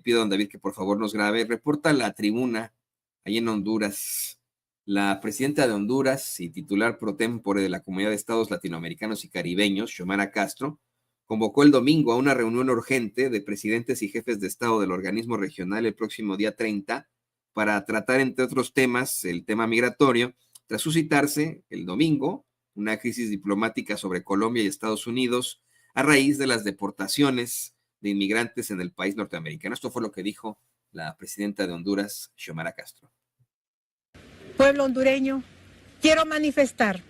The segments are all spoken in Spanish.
pido a don David que por favor nos grabe. Reporta La Tribuna, ahí en Honduras. La presidenta de Honduras y titular pro tempore de la Comunidad de Estados Latinoamericanos y Caribeños, Xiomara Castro, convocó el domingo a una reunión urgente de presidentes y jefes de Estado del organismo regional el próximo día 30 para tratar, entre otros temas, el tema migratorio, tras suscitarse el domingo una crisis diplomática sobre Colombia y Estados Unidos a raíz de las deportaciones de inmigrantes en el país norteamericano. Esto fue lo que dijo la presidenta de Honduras, Xiomara Castro. Pueblo hondureño, quiero manifestar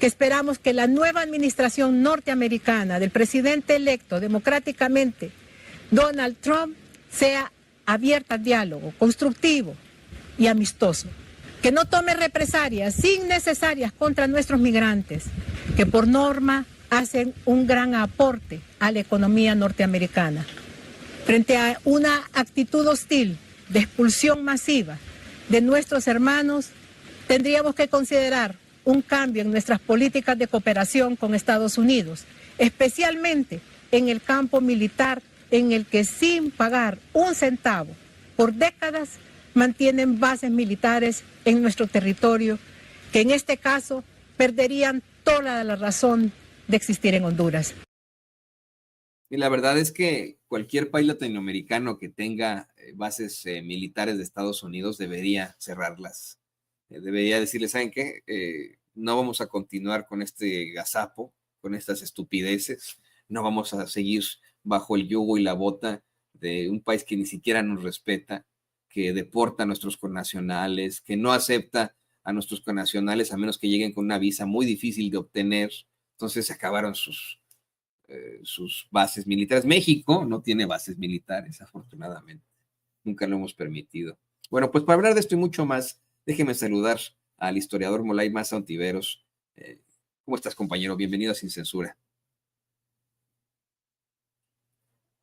que esperamos que la nueva administración norteamericana del presidente electo democráticamente, Donald Trump, sea abierta al diálogo, constructivo y amistoso, que no tome represalias innecesarias contra nuestros migrantes, que por norma hacen un gran aporte a la economía norteamericana. Frente a una actitud hostil de expulsión masiva de nuestros hermanos, tendríamos que considerar un cambio en nuestras políticas de cooperación con Estados Unidos, especialmente en el campo militar, en el que sin pagar un centavo por décadas mantienen bases militares en nuestro territorio, que en este caso perderían toda la razón de existir en Honduras. Y la verdad es que cualquier país latinoamericano que tenga bases militares de Estados Unidos debería cerrarlas. Debería decirles, ¿saben qué? No vamos a continuar con este gazapo, con estas estupideces. No vamos a seguir bajo el yugo y la bota de un país que ni siquiera nos respeta, que deporta a nuestros connacionales, que no acepta a nuestros connacionales a menos que lleguen con una visa muy difícil de obtener. Entonces se acabaron sus bases militares. México no tiene bases militares, afortunadamente. Nunca lo hemos permitido. Bueno, pues para hablar de esto y mucho más, déjeme saludar al historiador Moulay Maza Ontiveros. ¿Cómo estás, compañero? Bienvenido a Sin Censura.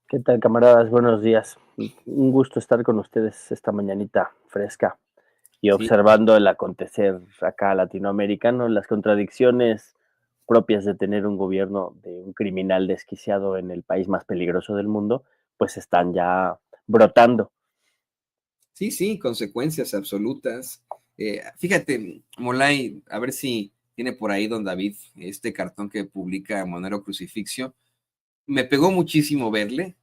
¿Qué tal, camaradas? Buenos días. Un gusto estar con ustedes esta mañanita fresca y observando el acontecer acá latinoamericano, las contradicciones propias de tener un gobierno de un criminal desquiciado en el país más peligroso del mundo, pues están ya brotando. Sí, consecuencias absolutas. Fíjate, Moulay, a ver si tiene por ahí don David este cartón que publica Monero Crucifixio. Me pegó muchísimo verle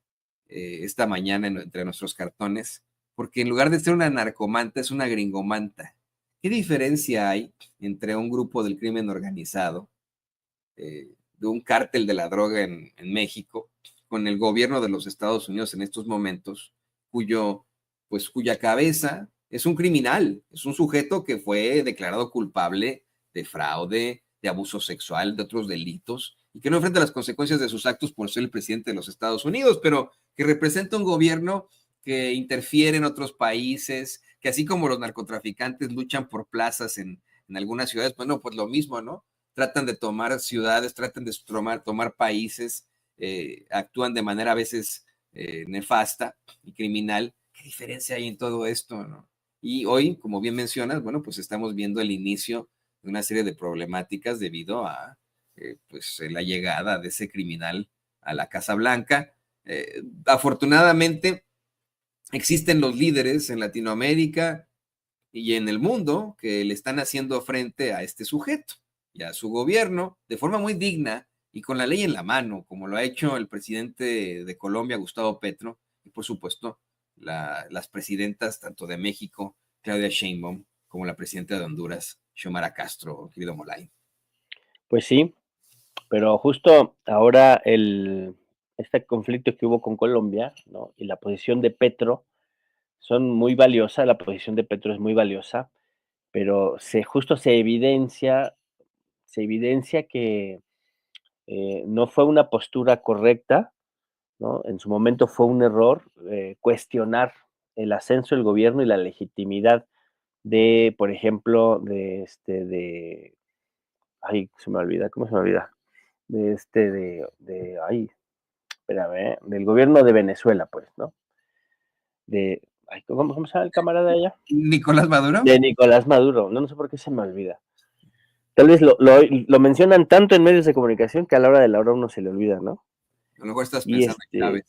esta mañana entre nuestros cartones, porque en lugar de ser una narcomanta, es una gringomanta. ¿Qué diferencia hay entre un grupo del crimen organizado, de un cártel de la droga en México, con el gobierno de los Estados Unidos en estos momentos, cuya cabeza es un criminal, es un sujeto que fue declarado culpable de fraude, de abuso sexual, de otros delitos, y que no enfrenta las consecuencias de sus actos por ser el presidente de los Estados Unidos, pero que representa un gobierno que interfiere en otros países, que así como los narcotraficantes luchan por plazas en algunas ciudades, bueno, pues lo mismo, ¿no? Tratan de tomar ciudades, tratan de tomar países, actúan de manera a veces nefasta y criminal. ¿Qué diferencia hay en todo esto, no? Y hoy, como bien mencionas, bueno, pues estamos viendo el inicio de una serie de problemáticas debido a la llegada de ese criminal a la Casa Blanca. Afortunadamente, existen los líderes en Latinoamérica y en el mundo que le están haciendo frente a este sujeto y a su gobierno de forma muy digna y con la ley en la mano, como lo ha hecho el presidente de Colombia, Gustavo Petro, y por supuesto las presidentas tanto de México, Claudia Sheinbaum, como la presidenta de Honduras, Xiomara Castro, querido Moulay. Pues sí, pero justo ahora este conflicto que hubo con Colombia, ¿no? Y la posición de Petro son muy valiosas, la posición de Petro es muy valiosa, pero justo se evidencia que no fue una postura correcta, ¿no? En su momento fue un error cuestionar el ascenso del gobierno y la legitimidad de, por ejemplo, ay, se me olvida, ¿cómo se me olvida? Espérame, del gobierno de Venezuela, pues, ¿no? ¿Cómo se llama el camarada allá? ¿Nicolás Maduro? De Nicolás Maduro, no sé por qué se me olvida. Tal vez lo mencionan tanto en medios de comunicación que a la hora de la hora uno se le olvida, ¿no? A lo mejor estás pensando en Chávez.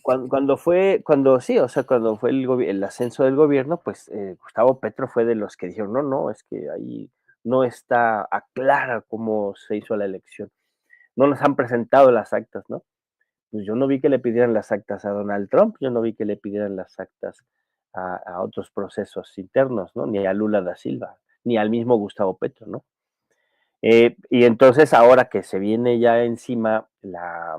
Cuando fue el ascenso del gobierno, pues Gustavo Petro fue de los que dijeron, no, es que ahí no está aclara cómo se hizo la elección. No nos han presentado las actas, ¿no? Pues yo no vi que le pidieran las actas a Donald Trump, yo no vi que le pidieran las actas a otros procesos internos, ¿no? Ni a Lula da Silva, ni al mismo Gustavo Petro, ¿no? Y entonces ahora que se viene ya encima la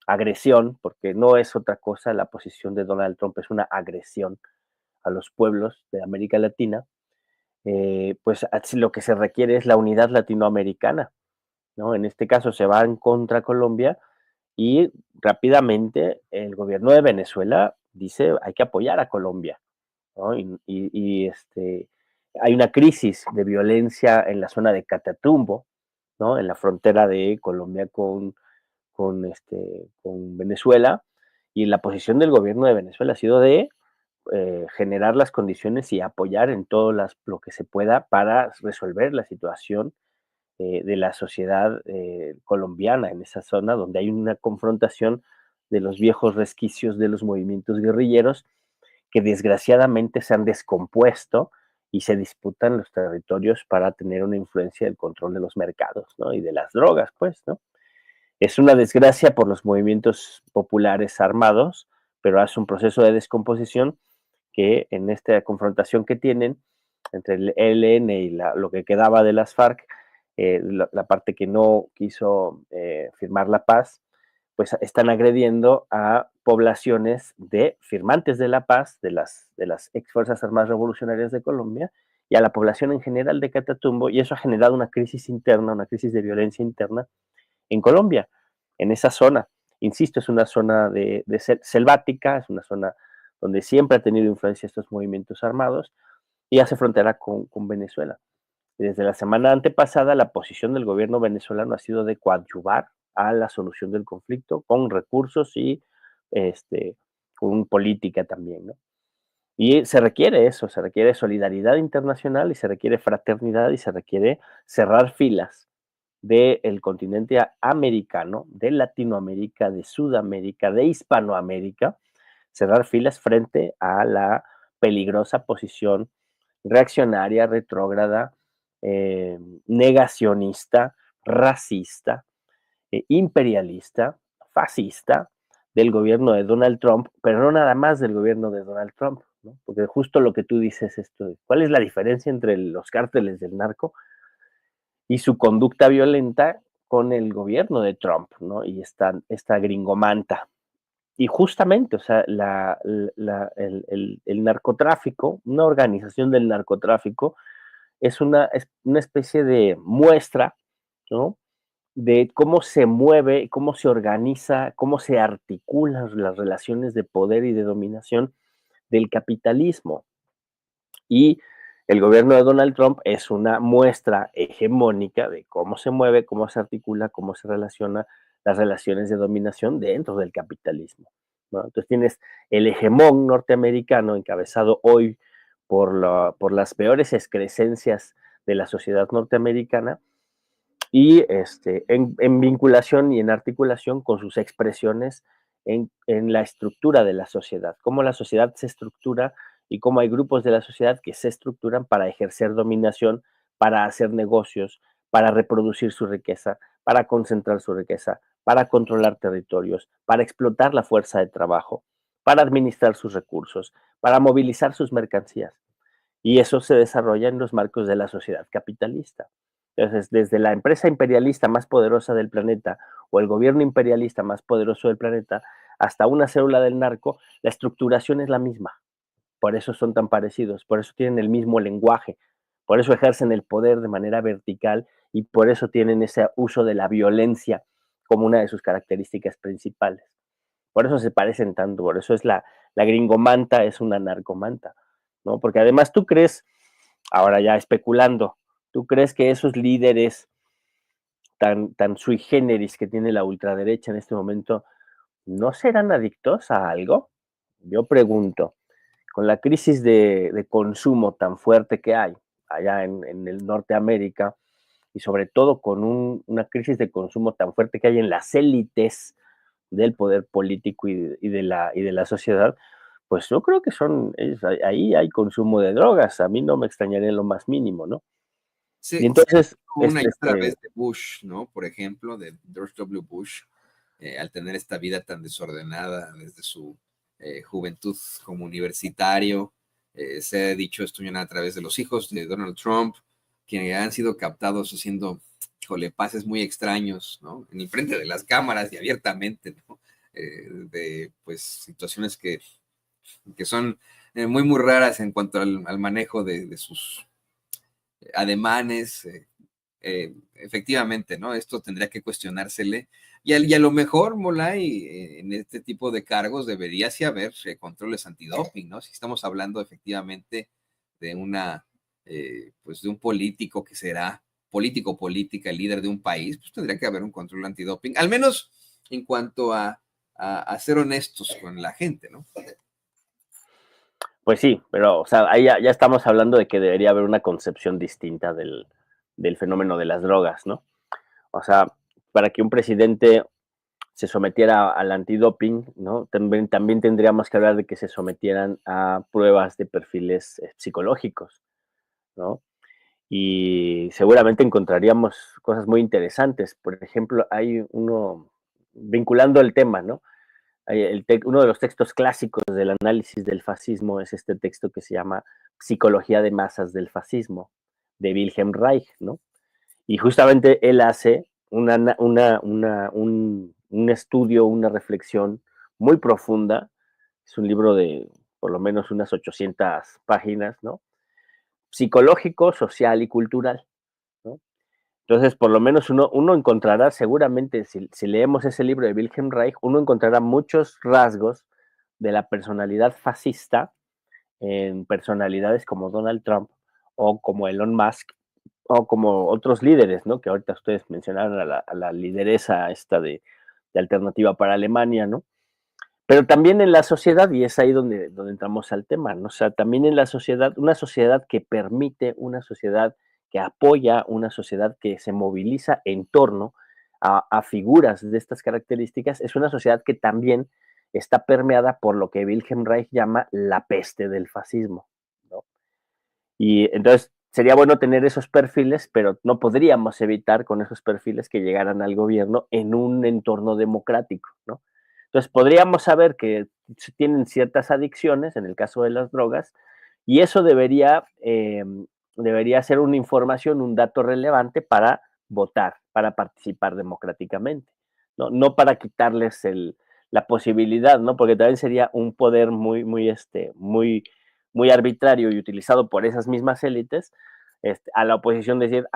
agresión, porque no es otra cosa, la posición de Donald Trump es una agresión a los pueblos de América Latina, pues lo que se requiere es la unidad latinoamericana, ¿no? En este caso se va en contra Colombia y rápidamente el gobierno de Venezuela dice hay que apoyar a Colombia, ¿no? Hay una crisis de violencia en la zona de Catatumbo, ¿no? En la frontera de Colombia con Venezuela, y la posición del gobierno de Venezuela ha sido de generar las condiciones y apoyar en todo lo que se pueda para resolver la situación de la sociedad colombiana en esa zona donde hay una confrontación de los viejos resquicios de los movimientos guerrilleros que desgraciadamente se han descompuesto y se disputan los territorios para tener una influencia del control de los mercados, ¿no? Y de las drogas, pues, ¿no? Es una desgracia por los movimientos populares armados, pero es un proceso de descomposición que en esta confrontación que tienen entre el ELN y lo que quedaba de las FARC, la parte que no quiso firmar la paz, pues están agrediendo a poblaciones de firmantes de la paz, de las ex Fuerzas Armadas Revolucionarias de Colombia, y a la población en general de Catatumbo, y eso ha generado una crisis interna, una crisis de violencia interna en Colombia, en esa zona. Insisto, es una zona selvática, es una zona donde siempre ha tenido influencia estos movimientos armados y hace frontera con Venezuela. Desde la semana antepasada, la posición del gobierno venezolano ha sido de coadyuvar a la solución del conflicto con recursos y con política también, ¿no? Y se requiere eso, se requiere solidaridad internacional y se requiere fraternidad y se requiere cerrar filas del continente americano, de Latinoamérica, de Sudamérica, de Hispanoamérica, cerrar filas frente a la peligrosa posición reaccionaria, retrógrada, eh, negacionista, racista, imperialista, fascista del gobierno de Donald Trump, pero no nada más del gobierno de Donald Trump, ¿no? Porque justo lo que tú dices es esto, ¿cuál es la diferencia entre los cárteles del narco y su conducta violenta con el gobierno de Trump, ¿no? Y esta gringomanta. Y justamente, o sea, el narcotráfico, una organización del narcotráfico, es una especie de muestra, ¿no? De cómo se mueve, cómo se organiza, cómo se articulan las relaciones de poder y de dominación del capitalismo. Y el gobierno de Donald Trump es una muestra hegemónica de cómo se mueve, cómo se articula, cómo se relaciona las relaciones de dominación dentro del capitalismo, ¿no? Entonces tienes el hegemón norteamericano encabezado hoy por las peores excrescencias de la sociedad norteamericana y en vinculación y en articulación con sus expresiones en la estructura de la sociedad, cómo la sociedad se estructura y cómo hay grupos de la sociedad que se estructuran para ejercer dominación, para hacer negocios, para reproducir su riqueza, para concentrar su riqueza, para controlar territorios, para explotar la fuerza de trabajo, para administrar sus recursos, para movilizar sus mercancías. Y eso se desarrolla en los marcos de la sociedad capitalista. Entonces, desde la empresa imperialista más poderosa del planeta o el gobierno imperialista más poderoso del planeta, hasta una célula del narco, la estructuración es la misma. Por eso son tan parecidos, por eso tienen el mismo lenguaje, por eso ejercen el poder de manera vertical y por eso tienen ese uso de la violencia como una de sus características principales. Por eso se parecen tanto, por eso es la gringomanta es una narcomanta, ¿no? Porque además tú crees, ahora ya especulando, tú crees que esos líderes tan sui generis que tiene la ultraderecha en este momento, ¿no serán adictos a algo? Yo pregunto, con la crisis de consumo tan fuerte que hay allá en el Norteamérica y sobre todo con una crisis de consumo tan fuerte que hay en las élites del poder político y de la sociedad, pues yo creo que ahí hay consumo de drogas, a mí no me extrañaría en lo más mínimo, ¿no? Y Se entonces, una y otra vez de Bush, ¿no? Por ejemplo, de George W. Bush, al tener esta vida tan desordenada desde su juventud como universitario, se ha dicho esto a través de los hijos de Donald Trump, que han sido captados haciendo, híjole, pases muy extraños, ¿no? En el frente de las cámaras y abiertamente, ¿no? De, pues, situaciones que son muy, muy raras en cuanto al manejo de sus ademanes. Efectivamente, ¿no? Esto tendría que cuestionársele. Y a lo mejor, Molay, en este tipo de cargos debería sí haber controles antidoping, ¿no? Si estamos hablando efectivamente de pues de un político que será política, líder de un país, pues tendría que haber un control antidoping, al menos en cuanto a ser honestos con la gente, ¿no? pues sí, pero o sea, ahí ya estamos hablando de que debería haber una concepción distinta del fenómeno de las drogas, ¿no? O sea, para que un presidente se sometiera al antidoping, ¿no? También tendríamos que hablar de que se sometieran a pruebas de perfiles psicológicos, ¿no? Y seguramente encontraríamos cosas muy interesantes. Por ejemplo, hay uno, vinculando el tema, ¿no? Uno de los textos clásicos del análisis del fascismo es este texto que se llama Psicología de masas del fascismo, de Wilhelm Reich, ¿no? Y justamente él hace un estudio, una reflexión muy profunda. Es un libro de por lo menos unas 800 páginas, ¿no? Psicológico, social y cultural, ¿no? Entonces, por lo menos uno encontrará seguramente, si leemos ese libro de Wilhelm Reich, uno encontrará muchos rasgos de la personalidad fascista en personalidades como Donald Trump o como Elon Musk o como otros líderes, ¿no? Que ahorita ustedes mencionaron a la lideresa esta de Alternativa para Alemania, ¿no? Pero también en la sociedad, y es ahí donde entramos al tema, ¿no? O sea, también en la sociedad, una sociedad que permite, una sociedad que apoya, una sociedad que se moviliza en torno a figuras de estas características, es una sociedad que también está permeada por lo que Wilhelm Reich llama la peste del fascismo, ¿no? Y entonces sería bueno tener esos perfiles, pero no podríamos evitar con esos perfiles que llegaran al gobierno en un entorno democrático, ¿no? Entonces podríamos saber que tienen ciertas adicciones, en el caso de las drogas, y eso debería ser una información, un dato relevante para votar, para participar democráticamente, ¿no? No para quitarles la posibilidad, ¿no? Porque también sería un poder muy arbitrario y utilizado por esas mismas élites, a la oposición decir,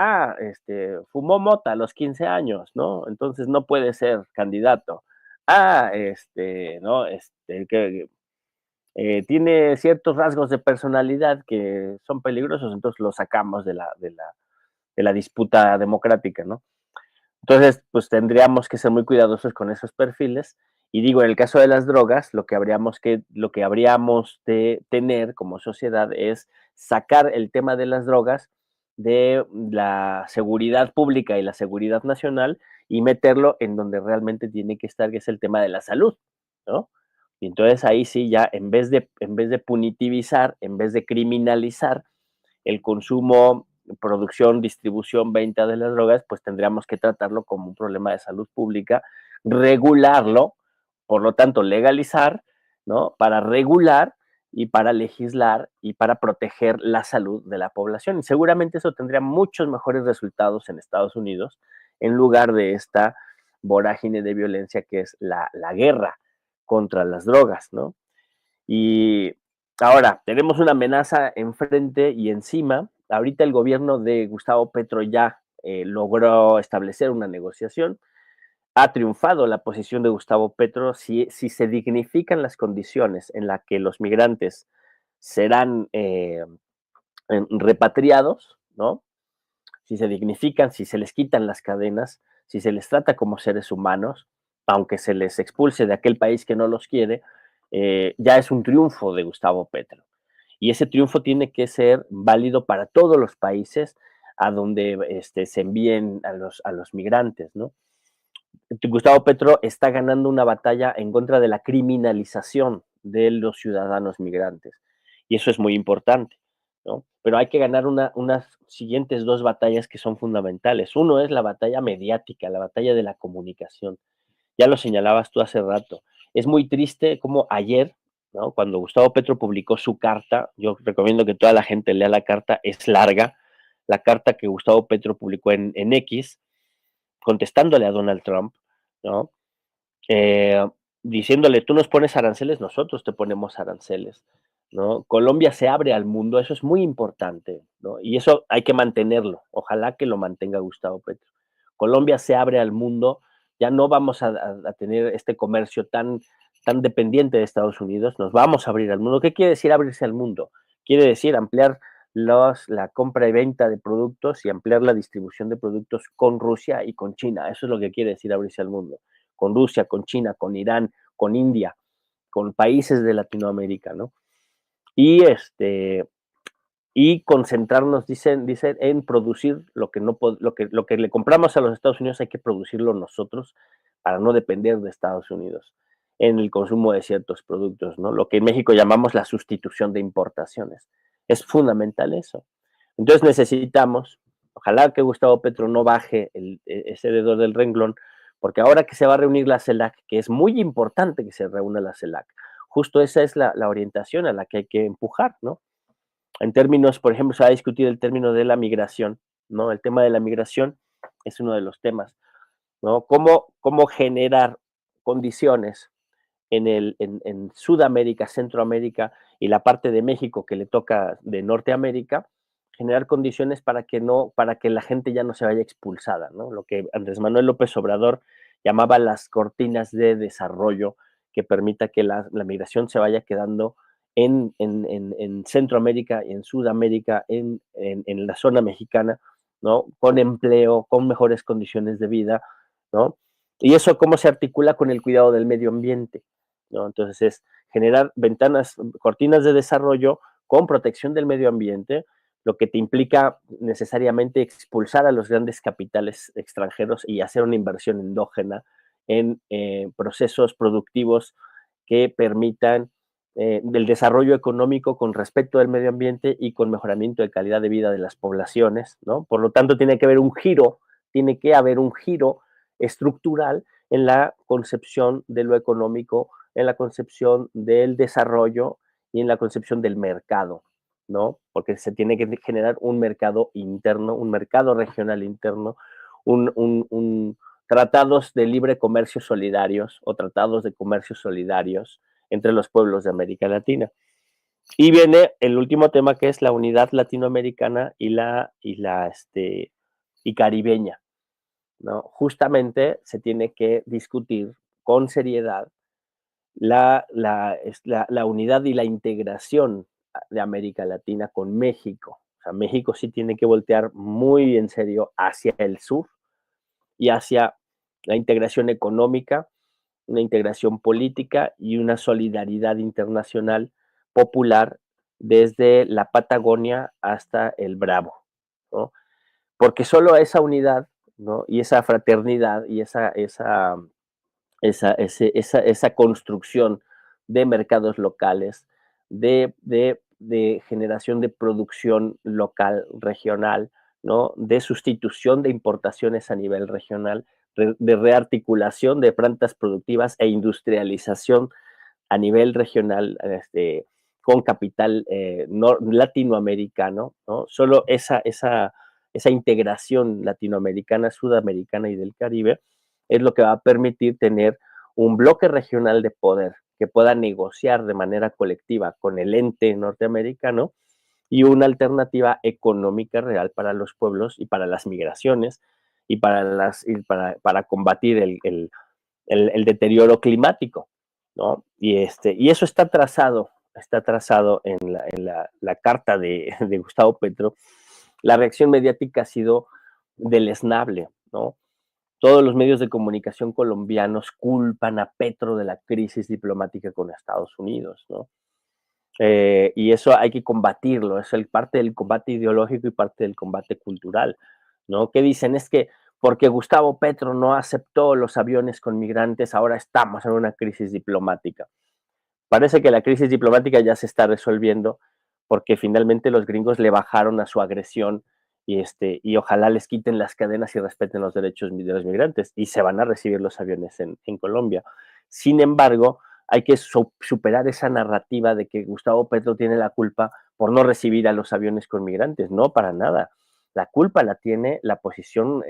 fumó mota a los 15 años, ¿no? Entonces no puede ser candidato. ¿No? Que tiene ciertos rasgos de personalidad que son peligrosos, entonces lo sacamos de la disputa democrática, ¿no? Entonces, pues tendríamos que ser muy cuidadosos con esos perfiles. Y digo, en el caso de las drogas, lo que habríamos de tener como sociedad es sacar el tema de las drogas de la seguridad pública y la seguridad nacional y meterlo en donde realmente tiene que estar, que es el tema de la salud, ¿no? Y entonces ahí sí ya, en vez de punitivizar, en vez de criminalizar el consumo, producción, distribución, venta de las drogas, pues tendríamos que tratarlo como un problema de salud pública, regularlo, por lo tanto legalizar, ¿no? Para regular y para legislar y para proteger la salud de la población. Y seguramente eso tendría muchos mejores resultados en Estados Unidos en lugar de esta vorágine de violencia que es la guerra contra las drogas, ¿no? Y ahora tenemos una amenaza enfrente y encima. Ahorita el gobierno de Gustavo Petro ya logró establecer una negociación. Ha triunfado la posición de Gustavo Petro si se dignifican las condiciones en las que los migrantes serán repatriados, ¿no? Si se dignifican, si se les quitan las cadenas, si se les trata como seres humanos, aunque se les expulse de aquel país que no los quiere, ya es un triunfo de Gustavo Petro. Y ese triunfo tiene que ser válido para todos los países a donde se envíen a los migrantes, ¿no? Gustavo Petro está ganando una batalla en contra de la criminalización de los ciudadanos migrantes. Y eso es muy importante, ¿no? Pero hay que ganar unas siguientes dos batallas que son fundamentales. Uno es la batalla mediática, la batalla de la comunicación. Ya lo señalabas tú hace rato. Es muy triste como ayer, ¿no? Cuando Gustavo Petro publicó su carta, yo recomiendo que toda la gente lea la carta, es larga, la carta que Gustavo Petro publicó en X, contestándole a Donald Trump, ¿no? Eh, Diciéndole, tú nos pones aranceles, nosotros te ponemos aranceles, ¿no? Colombia se abre al mundo, eso es muy importante, ¿no? Y eso hay que mantenerlo, ojalá que lo mantenga Gustavo Petro. Colombia se abre al mundo, ya no vamos a tener este comercio tan dependiente de Estados Unidos, nos vamos a abrir al mundo. ¿Qué quiere decir abrirse al mundo? Quiere decir ampliar la compra y venta de productos y ampliar la distribución de productos con Rusia y con China. Eso es lo que quiere decir abrirse al mundo. Con Rusia, con China, con Irán, con India, con países de Latinoamérica, ¿no? Y y concentrarnos, dicen, en producir lo que no lo que le compramos a los Estados Unidos hay que producirlo nosotros para no depender de Estados Unidos en el consumo de ciertos productos, ¿no? Lo que en México llamamos la sustitución de importaciones. Es fundamental eso. Entonces necesitamos, ojalá que Gustavo Petro no baje ese dedo del renglón, porque ahora que se va a reunir la CELAC, que es muy importante que se reúna la CELAC, justo esa es la orientación a la que hay que empujar, ¿no? En términos, por ejemplo, se va a discutir el término de la migración, ¿no? El tema de la migración es uno de los temas, ¿no? ¿Cómo generar condiciones en Sudamérica, Centroamérica y la parte de México que le toca de Norteamérica, generar condiciones para que la gente ya no se vaya expulsada, ¿no? Lo que Andrés Manuel López Obrador llamaba las cortinas de desarrollo que permita que la migración se vaya quedando en Centroamérica y en Sudamérica, en la zona mexicana, ¿no? Con empleo, con mejores condiciones de vida, ¿no? Y eso cómo se articula con el cuidado del medio ambiente, ¿no? Entonces es generar ventanas, cortinas de desarrollo con protección del medio ambiente, lo que te implica necesariamente expulsar a los grandes capitales extranjeros y hacer una inversión endógena en procesos productivos que permitan del desarrollo económico con respecto al medio ambiente y con mejoramiento de calidad de vida de las poblaciones, ¿no? Por lo tanto, tiene que haber un giro estructural en la concepción de lo económico, en la concepción del desarrollo y en la concepción del mercado, ¿no? Porque se tiene que generar un mercado interno, un mercado regional interno, tratados de libre comercio solidarios o tratados de comercio solidarios entre los pueblos de América Latina. Y viene el último tema que es la unidad latinoamericana y caribeña, ¿no? Justamente se tiene que discutir con seriedad la unidad y la integración de América Latina con México. O sea, México sí tiene que voltear muy en serio hacia el sur y hacia la integración económica, una integración política y una solidaridad internacional popular desde la Patagonia hasta el Bravo, ¿no? Porque solo esa unidad, ¿no? Y esa fraternidad y esa construcción de mercados locales, de generación de producción local, regional, ¿no? De sustitución de importaciones a nivel regional, de rearticulación de plantas productivas e industrialización a nivel regional, con capital latinoamericano, ¿no? Solo esa integración latinoamericana, sudamericana y del Caribe es lo que va a permitir tener un bloque regional de poder que pueda negociar de manera colectiva con el ente norteamericano y una alternativa económica real para los pueblos y para las migraciones y para combatir el deterioro climático, ¿no? Y eso está trazado en la carta de Gustavo Petro. La reacción mediática ha sido deleznable, ¿no? Todos los medios de comunicación colombianos culpan a Petro de la crisis diplomática con Estados Unidos, ¿no? Y eso hay que combatirlo, es parte del combate ideológico y parte del combate cultural, ¿no? Que dicen es que porque Gustavo Petro no aceptó los aviones con migrantes, ahora estamos en una crisis diplomática. Parece que la crisis diplomática ya se está resolviendo porque finalmente los gringos le bajaron a su agresión y ojalá les quiten las cadenas y respeten los derechos de los migrantes y se van a recibir los aviones en Colombia. Sin embargo, hay que superar esa narrativa de que Gustavo Petro tiene la culpa por no recibir a los aviones con migrantes. No, para nada. La culpa la tiene la posición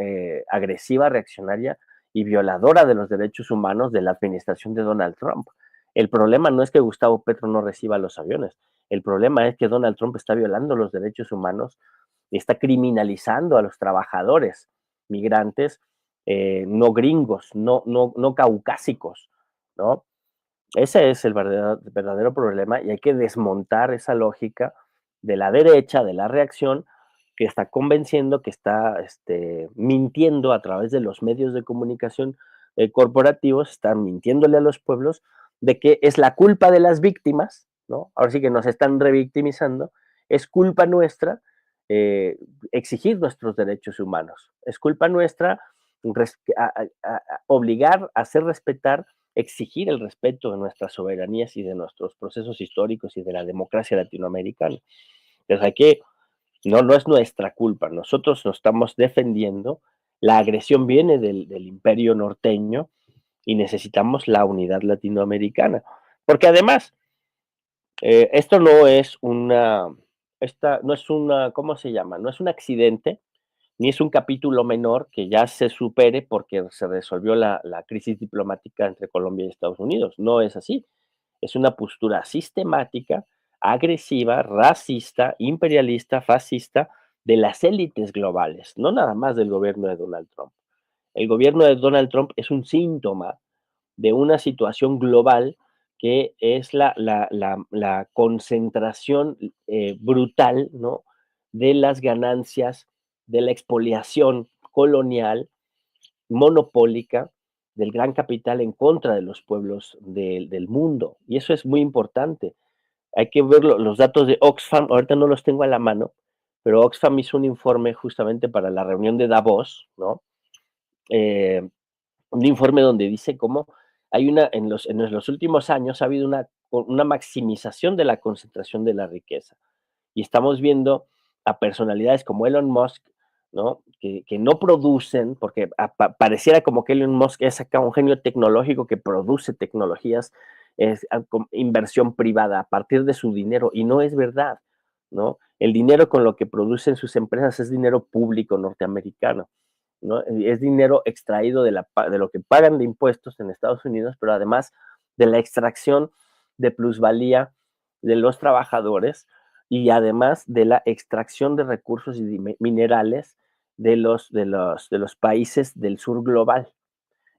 agresiva, reaccionaria y violadora de los derechos humanos de la administración de Donald Trump. El problema no es que Gustavo Petro no reciba los aviones. El problema es que Donald Trump está violando los derechos humanos y está criminalizando a los trabajadores migrantes no gringos, no caucásicos, ¿no? Ese es el verdadero problema y hay que desmontar esa lógica de la derecha, de la reacción, que está convenciendo, que está mintiendo a través de los medios de comunicación corporativos, están mintiéndole a los pueblos de que es la culpa de las víctimas, ¿no? Ahora sí que nos están revictimizando, es culpa nuestra exigir nuestros derechos humanos, es culpa nuestra obligar a hacer respetar, exigir el respeto de nuestras soberanías y de nuestros procesos históricos y de la democracia latinoamericana. Entonces hay que, no es nuestra culpa, nosotros nos estamos defendiendo, la agresión viene del imperio norteño y necesitamos la unidad latinoamericana. Porque además, esto no es ¿cómo se llama? No es un accidente, ni es un capítulo menor que ya se supere porque se resolvió la crisis diplomática entre Colombia y Estados Unidos. No es así. Es una postura sistemática, agresiva, racista, imperialista, fascista de las élites globales, no nada más del gobierno de Donald Trump. El gobierno de Donald Trump es un síntoma de una situación global que es la concentración brutal, ¿no?, de las ganancias, de la expoliación colonial, monopólica, del gran capital en contra de los pueblos del mundo. Y eso es muy importante. Hay que ver los datos de Oxfam, ahorita no los tengo a la mano, pero Oxfam hizo un informe justamente para la reunión de Davos, ¿no? Un informe donde dice cómo hay en los últimos años ha habido una maximización de la concentración de la riqueza. Y estamos viendo a personalidades como Elon Musk, ¿no? Que no producen, porque pareciera como que Elon Musk es acá un genio tecnológico que produce tecnologías, con inversión privada a partir de su dinero, y no es verdad, ¿no? El dinero con lo que producen sus empresas es dinero público norteamericano, ¿no? Es dinero extraído de lo que pagan de impuestos en Estados Unidos, pero además de la extracción de plusvalía de los trabajadores y además de la extracción de recursos y minerales de los países del sur global.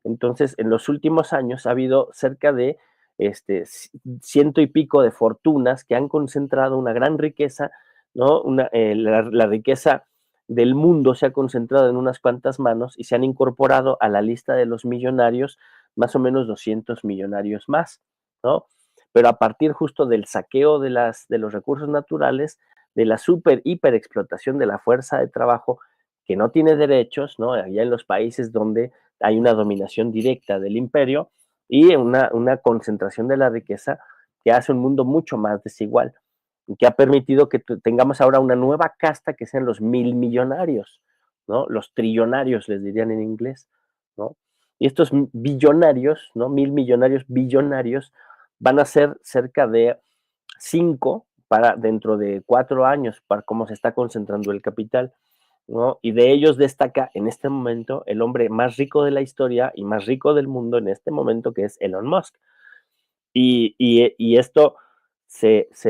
Entonces, en los últimos años ha habido cerca de ciento y pico de fortunas que han concentrado una gran riqueza, ¿no? La riqueza del mundo se ha concentrado en unas cuantas manos y se han incorporado a la lista de los millonarios más o menos 200 millonarios más, ¿no? Pero a partir justo del saqueo de los recursos naturales, de la hiper explotación de la fuerza de trabajo que no tiene derechos, ¿no? Allá en los países donde hay una dominación directa del imperio y una concentración de la riqueza que hace un mundo mucho más desigual y que ha permitido que tengamos ahora una nueva casta que sean los millonarios, ¿no? Los trillonarios, les dirían en inglés, ¿no? Y estos billonarios, ¿no? Millonarios, billonarios, van a ser cerca de 5 para dentro de 4 años, para cómo se está concentrando el capital, ¿no? Y de ellos destaca en este momento el hombre más rico de la historia y más rico del mundo en este momento, que es Elon Musk. Y esto se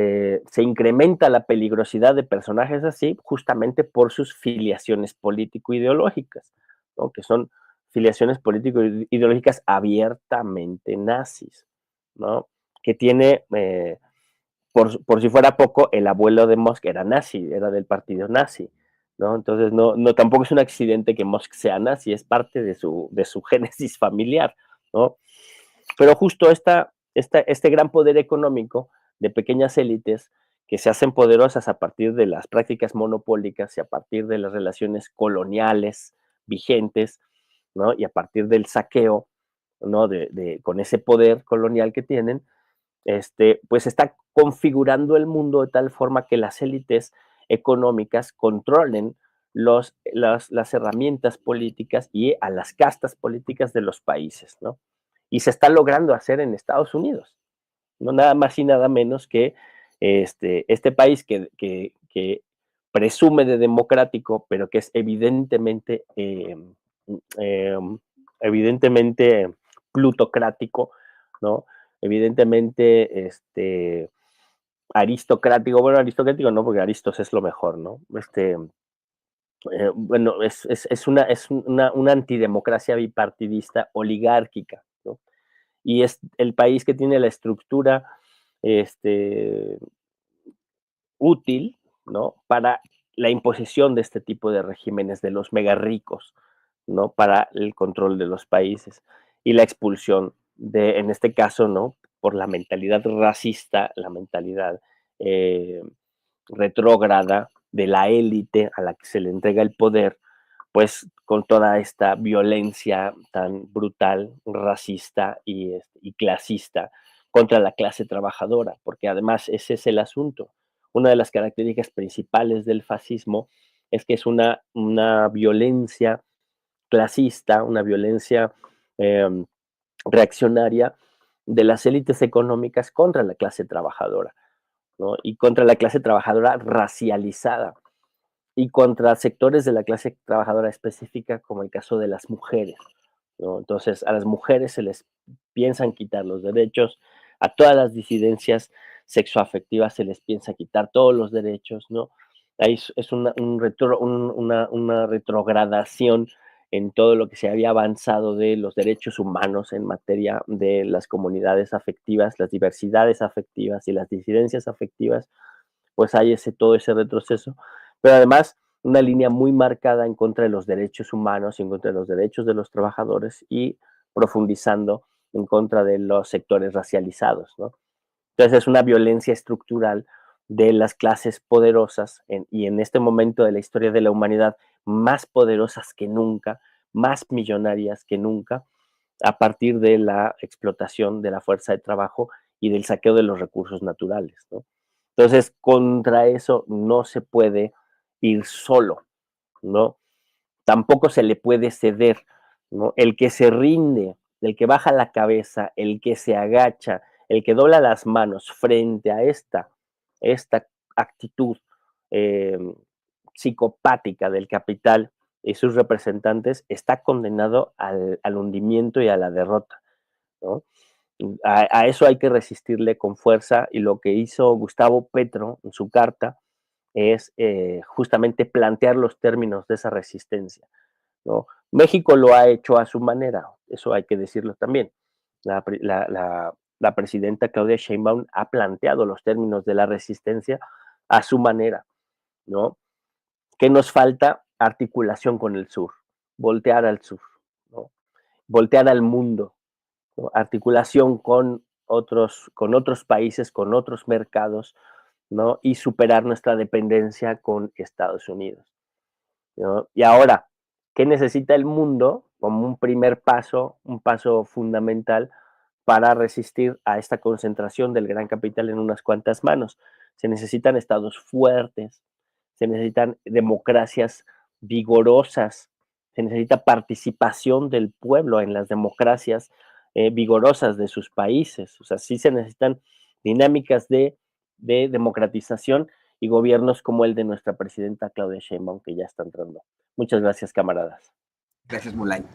incrementa la peligrosidad de personajes así justamente por sus filiaciones político-ideológicas, ¿no? Que son filiaciones político-ideológicas abiertamente nazis, ¿no? Que tiene, por si fuera poco, el abuelo de Musk era nazi, era del partido nazi, ¿no? Entonces, tampoco es un accidente que Musk sea nazi, es parte de su génesis familiar, ¿no? Pero justo este gran poder económico de pequeñas élites que se hacen poderosas a partir de las prácticas monopólicas y a partir de las relaciones coloniales, vigentes, ¿no? Y a partir del saqueo, ¿no? Con ese poder colonial que tienen, pues está configurando el mundo de tal forma que las élites económicas controlen las herramientas políticas y a las castas políticas de los países, ¿no? Y se está logrando hacer en Estados Unidos, no nada más y nada menos que este país que presume de democrático, pero que es eh, evidentemente plutocrático, ¿no? Evidentemente, aristocrático, bueno, aristocrático no, porque Aristos es lo mejor, ¿no? Bueno, una antidemocracia bipartidista oligárquica, ¿no? Y es el país que tiene la estructura este, útil, ¿no? Para la imposición de este tipo de regímenes de los mega ricos, ¿no? Para el control de los países y la expulsión en este caso, ¿no? Por la mentalidad racista, la mentalidad eh, retrógrada de la élite a la que se le entrega el poder, pues con toda esta violencia tan brutal, racista y clasista contra la clase trabajadora, porque además ese es el asunto. Una de las características principales del fascismo es que es una violencia clasista, una violencia eh, reaccionaria de las élites económicas contra la clase trabajadora, ¿no? Y contra la clase trabajadora racializada y contra sectores de la clase trabajadora específica, como el caso de las mujeres, ¿no? Entonces, a las mujeres se les piensan quitar los derechos, a todas las disidencias sexoafectivas se les piensa quitar todos los derechos, ¿no? Ahí es una retrogradación en todo lo que se había avanzado de los derechos humanos en materia de las comunidades afectivas, las diversidades afectivas y las disidencias afectivas, pues hay todo ese retroceso, pero además una línea muy marcada en contra de los derechos humanos, en contra de los derechos de los trabajadores y profundizando en contra de los sectores racializados, ¿no? Entonces es una violencia estructural de las clases poderosas y en este momento de la historia de la humanidad más poderosas que nunca, más millonarias que nunca, a partir de la explotación de la fuerza de trabajo y del saqueo de los recursos naturales, ¿no? Entonces, contra eso no se puede ir solo, ¿no? Tampoco se le puede ceder, ¿no? El que se rinde, el que baja la cabeza, el que se agacha, el que dobla las manos frente a esta actitud eh, psicopática del capital y sus representantes, está condenado al hundimiento y a la derrota, ¿no? A eso hay que resistirle con fuerza y lo que hizo Gustavo Petro en su carta es justamente plantear los términos de esa resistencia, ¿no? México lo ha hecho a su manera, eso hay que decirlo también. La presidenta Claudia Sheinbaum ha planteado los términos de la resistencia a su manera, ¿no? ¿Qué nos falta? Articulación con el sur, voltear al sur, ¿no? Voltear al mundo, ¿no? Articulación con otros países, con otros mercados, ¿no? Y superar nuestra dependencia con Estados Unidos, ¿no? Y ahora, ¿qué necesita el mundo como un primer paso, un paso fundamental para resistir a esta concentración del gran capital en unas cuantas manos? Se necesitan estados fuertes, se necesitan democracias vigorosas, se necesita participación del pueblo en las democracias vigorosas de sus países. O sea, sí se necesitan dinámicas de democratización y gobiernos como el de nuestra presidenta Claudia Sheinbaum, que ya está entrando. Muchas gracias, camaradas. Gracias, Mulay.